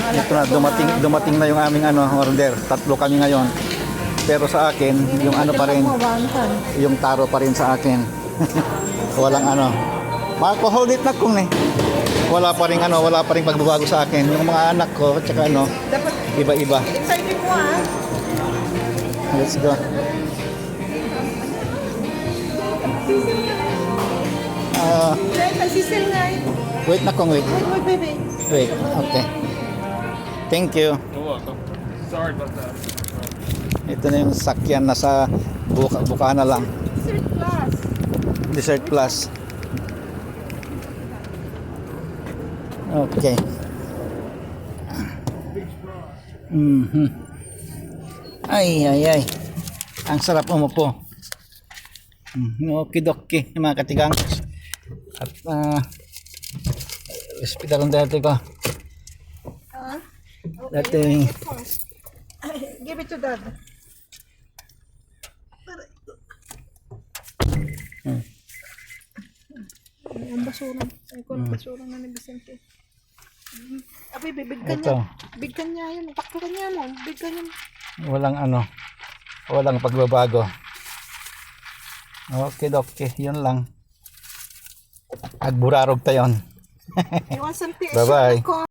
Ito na, dumating na yung aming order. 3 kami ngayon. Pero sa akin, yung pa rin, yung taro pa rin sa akin. Walang hold it na kung wala pa rin pagbabago sa akin. Yung mga anak ko, tsaka iba-iba. Excited mo Let's go. Wait na kung wait. Wait, okay. Thank you. You're welcome. Sorry about that. Ito na yung sakyan na sa buka na lang. Dessert Plus. Okay. Ay. Ang sarap umupo. Okidoki, mga katigang. At hospital dati ko. Dati. Give it to dad. Ang basura. Ay ko ang basura na ni Vicente. Abi, bibigkan niya. Bigkan niya yun. Takpukan niya mo. Bigkan niya. Walang pagbabago. Okay, yun lang. Agburarog tayon. Iwan santi. Bye-bye.